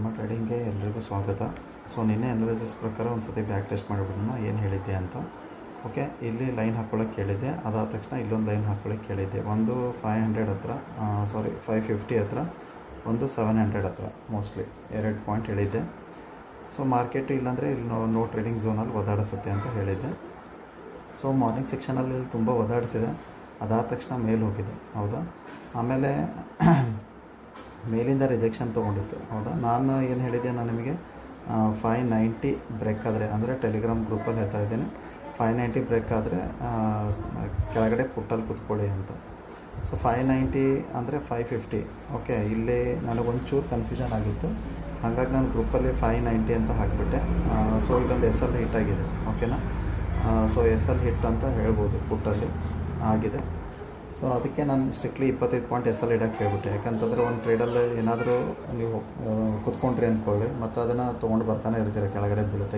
ನಮ್ಮ ಟ್ರೇಡಿಂಗ್ಗೆ ಎಲ್ರಿಗೂ ಸ್ವಾಗತ. ಸೊ ನಿನ್ನೆ ಅನಾಲಿಸಿಸ್ ಪ್ರಕಾರ ಒಂದು ಸತಿ ಬ್ಯಾಕ್ ಟೆಸ್ಟ್ ಮಾಡಿಬಿಡೋಣ ಏನು ಹೇಳಿದ್ದೆ ಅಂತ. ಓಕೆ, ಇಲ್ಲಿ ಲೈನ್ ಹಾಕ್ಕೊಳ್ಳೋಕೆ ಕೇಳಿದ್ದೆ, ಅದಾದ ತಕ್ಷಣ ಇಲ್ಲೊಂದು ಲೈನ್ ಹಾಕ್ಕೊಳ್ಳೋಕೆ ಕೇಳಿದ್ದೆ. ಒಂದು 500 ಹತ್ರ, 550 ಹತ್ರ, ಒಂದು 700 ಹತ್ರ, ಮೋಸ್ಟ್ಲಿ 2 ಪಾಯಿಂಟ್ ಹೇಳಿದ್ದೆ. ಸೊ ಮಾರ್ಕೆಟು ಇಲ್ಲಾಂದರೆ ಇಲ್ಲಿ ನೋ ಟ್ರೇಡಿಂಗ್ ಝೋನಲ್ಲಿ ಒದಾಡಿಸುತ್ತೆ ಅಂತ ಹೇಳಿದ್ದೆ. ಸೊ ಮಾರ್ನಿಂಗ್ ಸೆಕ್ಷನಲ್ಲಿ ತುಂಬ ಒದಾಡಿಸಿದೆ, ಅದಾದ ತಕ್ಷಣ ಮೇಲೆ ಹೋಗಿದೆ, ಹೌದಾ. ಆಮೇಲೆ ಮೇಲಿಂದ ರಿಜೆಕ್ಷನ್ ತೊಗೊಂಡಿತ್ತು, ಹೌದಾ. ನಾನು ಏನು ಹೇಳಿದ್ದೆ, ನಾನು ನಿಮಗೆ 590 ಬ್ರೇಕ್ ಆದರೆ, ಅಂದರೆ ಟೆಲಿಗ್ರಾಮ್ ಗ್ರೂಪಲ್ಲಿ ಹೇಳ್ತಾ ಇದ್ದೀನಿ, 590 ಬ್ರೇಕ್ ಆದರೆ ಕೆಳಗಡೆ ಪುಟ್ಟಲ್ಲಿ ಕೂತ್ಕೊಳ್ಳಿ ಅಂತ. ಸೊ 590 ಅಂದರೆ 550. ಓಕೆ, ಇಲ್ಲಿ ನನಗೊಂಚೂರು ಕನ್ಫ್ಯೂಷನ್ ಆಗಿತ್ತು, ಹಾಗಾಗಿ ನಾನು ಗ್ರೂಪಲ್ಲಿ 590 ಅಂತ ಹಾಕಿಬಿಟ್ಟೆ. ಸೊ ಇಲ್ಲೊಂದು SL ಹಿಟ್ ಆಗಿದೆ, ಓಕೆನಾ. ಸೊ SL ಹಿಟ್ ಅಂತ ಹೇಳ್ಬೋದು, ಪುಟ್ಟಲ್ಲಿ ಆಗಿದೆ. ಸೊ ಅದಕ್ಕೆ ನಾನು ಸ್ಟ್ರಿಕ್ಟ್ಲಿ 25 ಪಾಯಿಂಟ್ SL ಇಡೋಕ್ಕೆ ಹೇಳ್ಬಿಟ್ಟೆ. ಯಾಕಂತಂದರೆ ಒಂದು ಟ್ರೇಡಲ್ಲಿ ಏನಾದರೂ ನೀವು ಕುತ್ಕೊಂಡ್ರಿ ಅಂದ್ಕೊಳ್ಳಿ, ಮತ್ತು ಅದನ್ನು ತೊಗೊಂಡು ಬರ್ತಾನೆ ಇರ್ತೀರ, ಕೆಳಗಡೆ ಬೀಳುತ್ತೆ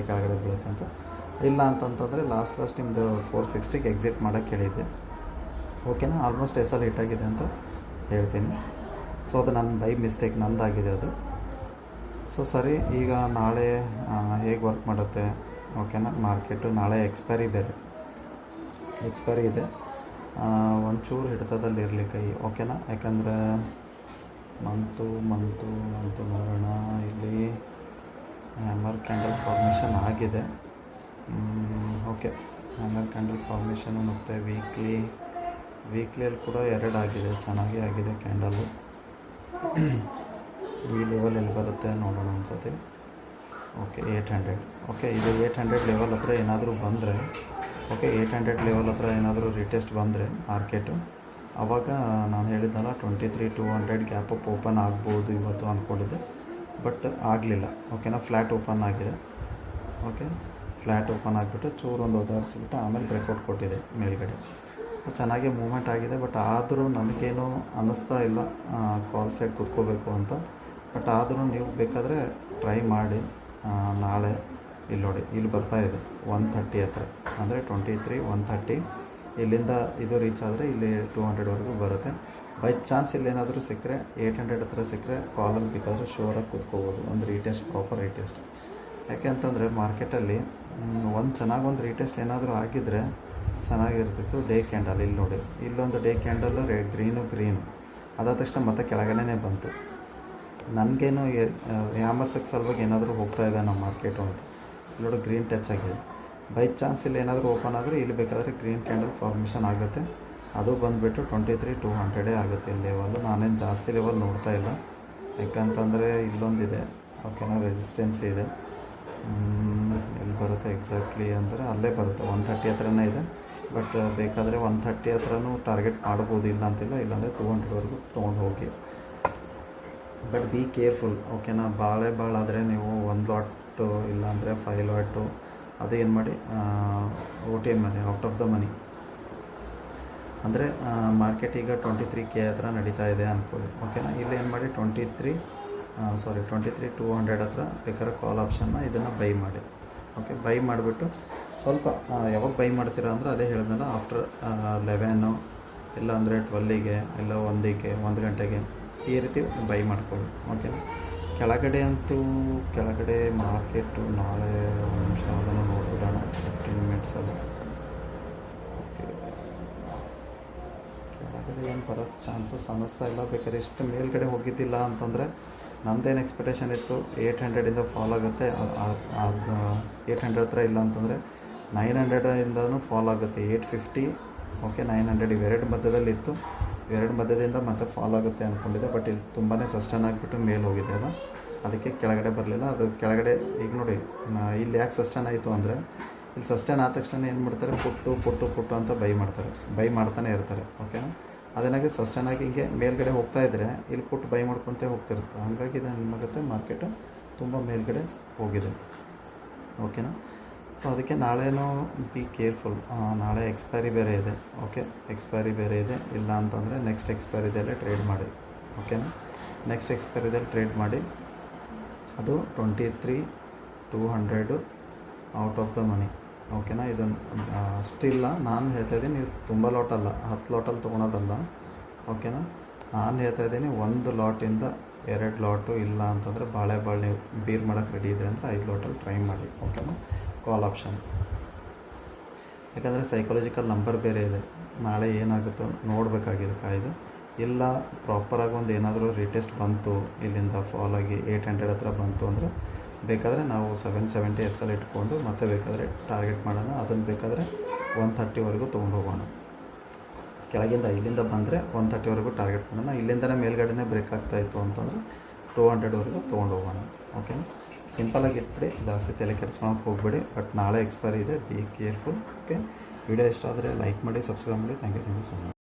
ಅಂತ. ಇಲ್ಲ ಅಂತಂತಂದರೆ ಲಾಸ್ಟ್ ನಿಮ್ಮದು 460ಗೆ ಎಕ್ಸಿಟ್ ಮಾಡೋಕ್ಕೆ ಹೇಳಿದ್ದೆ, ಓಕೆನಾ. ಆಲ್ಮೋಸ್ಟ್ SL ಹಿಟ್ ಆಗಿದೆ ಅಂತ ಹೇಳ್ತೀನಿ. ಸೊ ಅದು ನನ್ನ ಬೈ ಮಿಸ್ಟೇಕ್, ನಂದಾಗಿದೆ ಅದು. ಸೊ ಸರಿ, ಈಗ ನಾಳೆ ಹೇಗೆ ವರ್ಕ್ ಮಾಡುತ್ತೆ, ಓಕೆನಾ. ಮಾರ್ಕೆಟು ನಾಳೆ ಎಕ್ಸ್ಪೈರಿ ಇದೆ, ಒಂಚೂರು ಹಿಡಿತದಲ್ಲಿ ಇರಲಿ ಕೈ, ಓಕೆನಾ. ಯಾಕಂದರೆ ಮಂತು ನೋಡೋಣ. ಇಲ್ಲಿ ಹ್ಯಾಮರ್ ಕ್ಯಾಂಡಲ್ ಫಾರ್ಮೇಷನ್ ಆಗಿದೆ, ಓಕೆ. ಹ್ಯಾಮರ್ ಕ್ಯಾಂಡಲ್ ಫಾರ್ಮೇಷನು ಮತ್ತು ವೀಕ್ಲಿಯಲ್ಲಿ ಕೂಡ 2 ಆಗಿದೆ, ಚೆನ್ನಾಗಿ ಆಗಿದೆ ಕ್ಯಾಂಡಲ್ಲು. ಈ ಲೆವೆಲ್ ಎಲ್ಲಿ ಬರುತ್ತೆ ನೋಡೋಣ ಅನ್ಸತ್ತೆ. ಓಕೆ, 800. ಓಕೆ, ಇದು 800 ಲೆವೆಲ್ ಹತ್ರ ಏನಾದರೂ ಬಂದರೆ, ಓಕೆ, 800 ಲೆವೆಲ್ ಹತ್ರ ಏನಾದರೂ ರಿಟೆಸ್ಟ್ ಬಂದರೆ ಮಾರ್ಕೆಟು, ಆವಾಗ ನಾನು ಹೇಳಿದ್ದಲ್ಲ 23,200 ಗ್ಯಾಪ್ ಅಪ್ ಓಪನ್ ಆಗ್ಬೋದು ಇವತ್ತು ಅಂದ್ಕೊಂಡಿದ್ದೆ, ಬಟ್ ಆಗಲಿಲ್ಲ, ಓಕೆನಾ. ಫ್ಲ್ಯಾಟ್ ಓಪನ್ ಆಗಿದೆ, ಓಕೆ. ಫ್ಲ್ಯಾಟ್ ಓಪನ್ ಆಗಿಬಿಟ್ಟು ಚೂರೊಂದು ಒದಾಡಿಸ್ಬಿಟ್ಟು ಆಮೇಲೆ ಬ್ರೇಕ್ಔಟ್ ಕೊಟ್ಟಿದೆ ಮೇಲ್ಗಡೆ. ಸೊ ಚೆನ್ನಾಗಿ ಮೂವ್ಮೆಂಟ್ ಆಗಿದೆ, ಬಟ್ ಆದರೂ ನನಗೇನು ಅನ್ನಿಸ್ತಾ ಇಲ್ಲ ಕಾಲ್ ಸೈಡ್ ಕೂತ್ಕೋಬೇಕು ಅಂತ. ಬಟ್ ಆದರೂ ನೀವು ಬೇಕಾದರೆ ಟ್ರೈ ಮಾಡಿ. ನಾಳೆ ಇಲ್ಲಿ ನೋಡಿ, ಇಲ್ಲಿ ಬರ್ತಾಯಿದೆ 130 ಹತ್ರ, ಅಂದರೆ 130 ಇಲ್ಲಿಂದ ಇದು ರೀಚ್ ಆದರೆ ಇಲ್ಲಿ 200ವರೆಗೂ ಬರುತ್ತೆ. ಬೈ ಚಾನ್ಸ್ ಇಲ್ಲೇನಾದರೂ ಸಿಕ್ಕರೆ 800 ಹತ್ರ ಸಿಕ್ಕರೆ ಕಾಲಲ್ಲಿ ಬೇಕಾದರೆ ಶೋರಾಗಿ ಕೂತ್ಕೋಬೋದು, ಒಂದು ಪ್ರಾಪರ್ ರೀಟೆಸ್ಟ್. ಯಾಕೆ ಅಂತಂದರೆ ಮಾರ್ಕೆಟಲ್ಲಿ ಒಂದು ರೀಟೆಸ್ಟ್ ಏನಾದರೂ ಆಗಿದ್ದರೆ ಚೆನ್ನಾಗಿರ್ತಿತ್ತು. ಡೇ ಕ್ಯಾಂಡಲ್ ಇಲ್ಲಿ ನೋಡಿ, ಇಲ್ಲೊಂದು ಡೇ ಕ್ಯಾಂಡಲ್ಲು ಗ್ರೀನು ಅದಾದ ತಕ್ಷಣ ಮತ್ತೆ ಕೆಳಗಡೆನೇ ಬಂತು. ನನಗೇನು ಹ್ಯಾಮರ್ ಸಲುವಾಗಿ ಏನಾದರೂ ಹೋಗ್ತಾ ಇದೆ ನಮ್ಮ ಮಾರ್ಕೆಟು ಅಂತ ನೋಡಿ, ಗ್ರೀನ್ ಟಚ್ ಆಗಿದೆ. ಬೈ ಚಾನ್ಸ್ ಇಲ್ಲಿ ಏನಾದರೂ ಓಪನ್ ಆದರೆ ಇಲ್ಲಿ ಬೇಕಾದರೆ ಗ್ರೀನ್ ಕ್ಯಾಂಡಲ್ ಫಾರ್ಮೇಷನ್ ಆಗುತ್ತೆ, ಅದು ಬಂದುಬಿಟ್ಟು 23,200 ಆಗುತ್ತೆ ಇಲ್ಲಿ ಲೆವೆಲ್ಲು. ನಾನೇನು ಜಾಸ್ತಿ ಲೆವೆಲ್ ನೋಡ್ತಾ ಇಲ್ಲ, ಯಾಕಂತಂದರೆ ಇಲ್ಲೊಂದಿದೆ, ಓಕೆನಾ, ರೆಸಿಸ್ಟೆನ್ಸ್ ಇದೆ. ಎಲ್ಲಿ ಬರುತ್ತೆ ಎಕ್ಸಾಕ್ಟ್ಲಿ ಅಂದರೆ ಅಲ್ಲೇ ಬರುತ್ತೆ, 130 ಹತ್ರನೇ ಇದೆ. ಬಟ್ ಬೇಕಾದರೆ 130 ಹತ್ರನೂ ಟಾರ್ಗೆಟ್ ಮಾಡ್ಬೋದು, ಇಲ್ಲ ಅಂತಿಲ್ಲ. ಇಲ್ಲಾಂದರೆ 200ವರೆಗೂ ತೊಗೊಂಡು ಹೋಗಿ, ಬಟ್ ಬಿ ಕೇರ್ಫುಲ್, ಓಕೆನಾ. ಭಾಳ ಆದರೆ ನೀವು 1 ಲಾಟು ಇಲ್ಲಾಂದರೆ 5 ಲಾಟು ಅದು ಏನು ಮಾಡಿ, OTM money, out of the money. ಅಂದರೆ ಮಾರ್ಕೆಟ್ ಈಗ 23K ಹತ್ರ ನಡೀತಾ ಇದೆ ಅಂದ್ಕೊಳ್ಳಿ, ಓಕೆನಾ. ಇಲ್ಲಿ ಏನು ಮಾಡಿ 23,200 ಹತ್ರ ಬೇಕಾದ್ರೆ ಕಾಲ್ ಆಪ್ಷನ್ನ ಇದನ್ನು ಬೈ ಮಾಡಿ, ಓಕೆ. ಬೈ ಮಾಡಿಬಿಟ್ಟು ಸ್ವಲ್ಪ ಯಾವಾಗ ಬೈ ಮಾಡ್ತೀರಾ ಅಂದರೆ ಅದೇ ಹೇಳಿದ್ನಲ್ಲ, ಆಫ್ಟರ್ 11 ಇಲ್ಲ ಅಂದರೆ 12ಗೆ ಇಲ್ಲ 1 ಗಂಟೆಗೆ ಈ ರೀತಿ ಬೈ ಮಾಡ್ಕೊಳ್ಳಿ, ಓಕೆನಾ. ಕೆಳಗಡೆ ಮಾರ್ಕೆಟು ನಾಳೆ ಒಂದು ನಿಮಿಷ ಅದನ್ನು ನೋಡ್ಬಿಡೋಣ, 15 ಮಿನಿಟ್ಸಲ್ಲಿ. ಓಕೆ, ಕೆಳಗಡೆ ಏನು ಬರೋ ಚಾನ್ಸಸ್ ಅನ್ನಿಸ್ತಾ ಇಲ್ಲ. ಬೇಕಾದ್ರೆ ಇಷ್ಟು ಮೇಲ್ಗಡೆ ಹೋಗಿದ್ದಿಲ್ಲ ಅಂತಂದರೆ ನಮ್ಮದೇನು ಎಕ್ಸ್ಪೆಕ್ಟೇಷನ್ ಇತ್ತು, 800ಇಂದ ಫಾಲ್ ಆಗುತ್ತೆ, 800 ಹತ್ರ ಇಲ್ಲ ಅಂತಂದರೆ 900ಇಂದನೂ ಫಾಲ್ ಆಗುತ್ತೆ, 850, ಓಕೆ, 900 ಇವೆರಡು ಮಧ್ಯದಲ್ಲಿತ್ತು. ಇವೆರಡು ಮಧ್ಯದಿಂದ ಮತ್ತೆ ಫಾಲ್ ಆಗುತ್ತೆ ಅಂದ್ಕೊಂಡಿದ್ದೆ, ಬಟ್ ಇಲ್ಲಿ ತುಂಬಾ ಸಸ್ಟೈನ್ ಆಗಿಬಿಟ್ಟು ಮೇಲೆ ಹೋಗಿದೆ ಅಲ್ಲ, ಅದಕ್ಕೆ ಕೆಳಗಡೆ ಬರಲಿಲ್ಲ. ಅದು ಕೆಳಗಡೆ ಈಗ ನೋಡಿ, ಇಲ್ಲಿ ಯಾಕೆ ಸಸ್ಟೈನ್ ಆಯಿತು ಅಂದರೆ, ಇಲ್ಲಿ ಸಸ್ಟೈನ್ ಆದ ತಕ್ಷಣ ಏನು ಮಾಡ್ತಾರೆ, ಪುಟ್ಟು ಅಂತ ಬೈ ಮಾಡ್ತಾನೆ ಇರ್ತಾರೆ, ಓಕೆನಾ. ಅದೇನಾಗಿ ಸಸ್ಟೈನ್ ಆಗಿ ಹಿಂಗೆ ಮೇಲ್ಗಡೆ ಹೋಗ್ತಾ ಇದ್ದರೆ ಇಲ್ಲಿ ಪುಟ್ಟು ಬೈ ಮಾಡ್ಕೊತ ಹೋಗ್ತಿರ್ತಾರೆ, ಹಾಗಾಗಿ ಇದು ಏನಾಗುತ್ತೆ, ಮಾರ್ಕೆಟು ತುಂಬ ಮೇಲ್ಗಡೆ ಹೋಗಿದೆ, ಓಕೆನಾ. ಸೊ ಅದಕ್ಕೆ ನಾಳೆನೂ ಬಿ ಕೇರ್ಫುಲ್. ನಾಳೆ ಎಕ್ಸ್ಪೈರಿ ಬೇರೆ ಇದೆ, ಓಕೆ, ಇಲ್ಲ ಅಂತಂದರೆ ನೆಕ್ಸ್ಟ್ ಎಕ್ಸ್ಪೈರಿದಲ್ಲೇ ಟ್ರೇಡ್ ಮಾಡಿ, ಓಕೆನಾ. ನೆಕ್ಸ್ಟ್ ಎಕ್ಸ್ಪೈರಿದಲ್ಲಿ ಟ್ರೇಡ್ ಮಾಡಿ, ಅದು 23,200 ಔಟ್ ಆಫ್ ದ ಮನಿ, ಓಕೆನಾ. ಇದನ್ನು ಅಷ್ಟಿಲ್ಲ, ನಾನು ಹೇಳ್ತಾಯಿದ್ದೀನಿ, ನೀವು ತುಂಬ ಲಾಟ್ ಅಲ್ಲ, 10 ಲಾಟಲ್ಲಿ ತೊಗೊಳೋದಲ್ಲ, ಓಕೆನಾ. ನಾನು ಹೇಳ್ತಾಯಿದ್ದೀನಿ 1 ಲಾಟಿಂದ 2 ಲಾಟು ಇಲ್ಲ ಅಂತಂದರೆ ಬಾಳೆ ನೀವು ಬೀರ್ ಮಾಡೋಕ್ಕೆ ರೆಡಿ ಇದೆ ಅಂದರೆ 5 ಲಾಟಲ್ಲಿ ಟ್ರೈ ಮಾಡಿ. ಓಕೆನಾ. ಕಾಲ್ ಆಪ್ಷನ್, ಯಾಕಂದರೆ ಸೈಕಾಲಜಿಕಲ್ ನಂಬರ್ ಬೇರೆ ಇದೆ. ನಾಳೆ ಏನಾಗುತ್ತೋ ನೋಡಬೇಕಾಗಿದೆ ಕಾಯ್ದು. ಇಲ್ಲ ಪ್ರಾಪರಾಗಿ ಒಂದು ಏನಾದರೂ ರೀಟೆಸ್ಟ್ ಬಂತು ಇಲ್ಲಿಂದ ಫಾಲ್ ಆಗಿ 800 ಹತ್ರ ಬಂತು ಅಂದರೆ ಬೇಕಾದರೆ ನಾವು 770 SL ಇಟ್ಕೊಂಡು ಮತ್ತೆ ಬೇಕಾದರೆ ಟಾರ್ಗೆಟ್ ಮಾಡೋಣ. ಅದನ್ನು ಬೇಕಾದರೆ 130ವರೆಗೂ ತೊಗೊಂಡು ಹೋಗೋಣ. ಕೆಳಗಿಂದ ಇಲ್ಲಿಂದ ಬಂದರೆ 130ವರೆಗೂ ಟಾರ್ಗೆಟ್ ಮಾಡೋಣ. ಇಲ್ಲಿಂದನೇ ಮೇಲ್ಗಡೆನೇ ಬ್ರೇಕ್ ಆಗ್ತಾಯಿತ್ತು ಅಂತಂದರೆ 200ವರೆಗೂ ತೊಗೊಂಡು ಹೋಗೋಣ. ಓಕೆ, ಸಿಂಪಲಾಗಿ ಇಟ್ಬಿಡಿ, ಜಾಸ್ತಿ ತಲೆ ಕೆಡಿಸ್ಕೊಳಕ್ಕೆ ಹೋಗ್ಬೇಡಿ. ಬಟ್ ನಾಳೆ ಎಕ್ಸ್ಪೈರಿ ಇದೆ, ಬಿ ಕೇರ್ಫುಲ್. ಓಕೆ, ವಿಡಿಯೋ ಇಷ್ಟ ಆದರೆ ಲೈಕ್ ಮಾಡಿ, ಸಬ್ಸ್ಕ್ರೈಬ್ ಮಾಡಿ. Thank you so much.